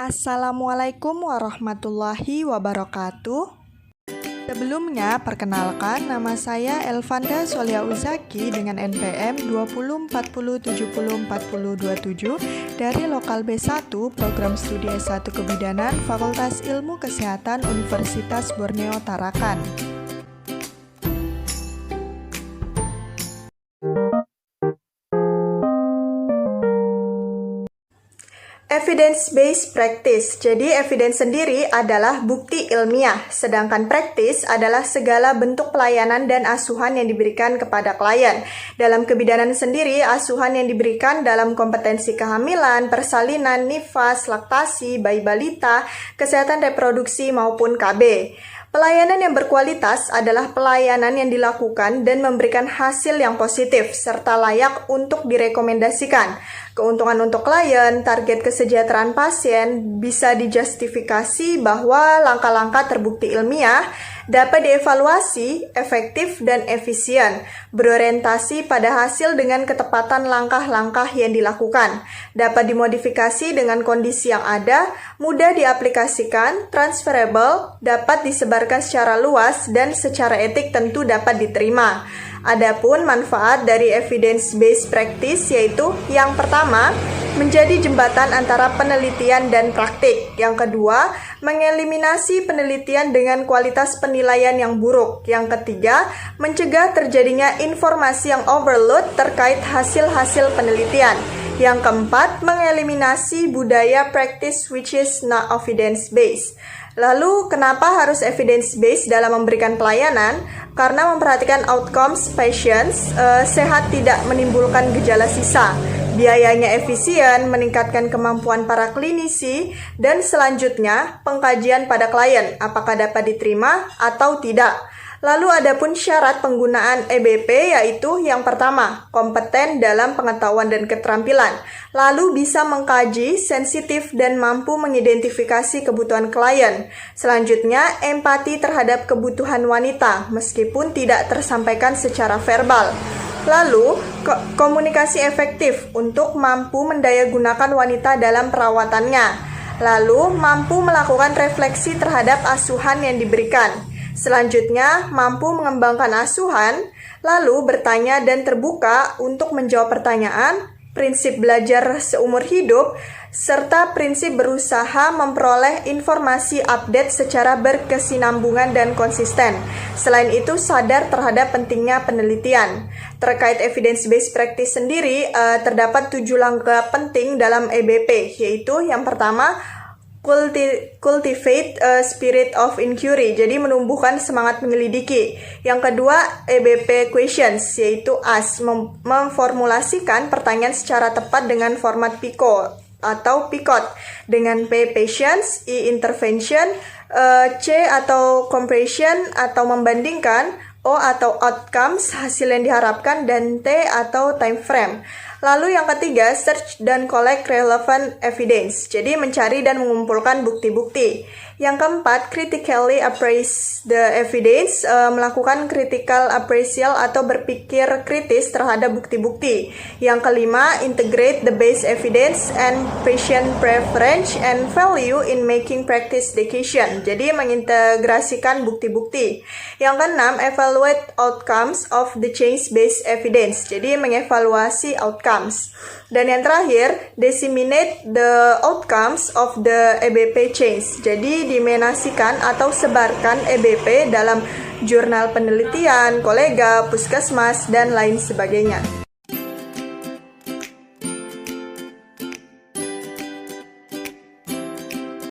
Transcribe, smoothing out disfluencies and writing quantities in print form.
Assalamualaikum warahmatullahi wabarakatuh. Sebelumnya, perkenalkan nama saya Elvanda Solia Uzaki dengan NPM 2040704027 dari Lokal B1 Program Studi S1 Kebidanan Fakultas Ilmu Kesehatan Universitas Borneo Tarakan. Evidence-based practice. Jadi, evidence sendiri adalah bukti ilmiah, sedangkan practice adalah segala bentuk pelayanan dan asuhan yang diberikan kepada klien. Dalam kebidanan sendiri, asuhan yang diberikan dalam kompetensi kehamilan, persalinan, nifas, laktasi, bayi balita, kesehatan reproduksi maupun KB. Pelayanan yang berkualitas adalah pelayanan yang dilakukan dan memberikan hasil yang positif serta layak untuk direkomendasikan. Keuntungan untuk klien, target kesejahteraan pasien bisa dijustifikasi bahwa langkah-langkah terbukti ilmiah dapat dievaluasi, efektif dan efisien, berorientasi pada hasil dengan ketepatan langkah-langkah yang dilakukan, dapat dimodifikasi dengan kondisi yang ada, mudah diaplikasikan, transferable, dapat disebarkan secara luas dan secara etik tentu dapat diterima. Adapun manfaat dari evidence-based practice yaitu yang pertama, menjadi jembatan antara penelitian dan praktik. Yang kedua, mengeliminasi penelitian dengan kualitas penilaian yang buruk. Yang ketiga, mencegah terjadinya informasi yang overload terkait hasil-hasil penelitian. Yang keempat, mengeliminasi budaya practice which is not evidence-based. Lalu, kenapa harus evidence-based dalam memberikan pelayanan? Karena memperhatikan outcomes patients, sehat tidak menimbulkan gejala sisa. Biayanya efisien, meningkatkan kemampuan para klinisi, dan selanjutnya pengkajian pada klien, apakah dapat diterima atau tidak. Lalu adapun syarat penggunaan EBP yaitu yang pertama, kompeten dalam pengetahuan dan keterampilan. Lalu bisa mengkaji, sensitif dan mampu mengidentifikasi kebutuhan klien. Selanjutnya, empati terhadap kebutuhan wanita meskipun tidak tersampaikan secara verbal. Lalu, komunikasi efektif untuk mampu mendayagunakan wanita dalam perawatannya. Lalu, mampu melakukan refleksi terhadap asuhan yang diberikan. Selanjutnya, mampu mengembangkan asuhan, lalu bertanya dan terbuka untuk menjawab pertanyaan, prinsip belajar seumur hidup, serta prinsip berusaha memperoleh informasi update secara berkesinambungan dan konsisten. Selain itu, sadar terhadap pentingnya penelitian. Terkait evidence-based practice sendiri, terdapat 7 langkah penting dalam EBP, yaitu yang pertama, cultivate a spirit of inquiry, jadi menumbuhkan semangat menyelidiki. Yang kedua, EBP questions, yaitu ask, memformulasikan pertanyaan secara tepat dengan format PICO atau PICOT, dengan P patience, I intervention, C atau comparison atau membandingkan, O atau outcomes, hasil yang diharapkan, dan T atau time frame. Lalu yang ketiga, search dan collect relevant evidence, jadi mencari dan mengumpulkan bukti-bukti. Yang keempat, critically appraise the evidence, melakukan critical appraisal atau berpikir kritis terhadap bukti-bukti. Yang kelima, integrate the base evidence and patient preference and value in making practice decision, jadi mengintegrasikan bukti-bukti. Yang keenam, evaluate outcomes of the change-based evidence, jadi mengevaluasi outcomes. Dan yang terakhir, disseminate the outcomes of the EBP change, jadi dimenasikan atau sebarkan EBP dalam jurnal penelitian, kolega, puskesmas, dan lain sebagainya.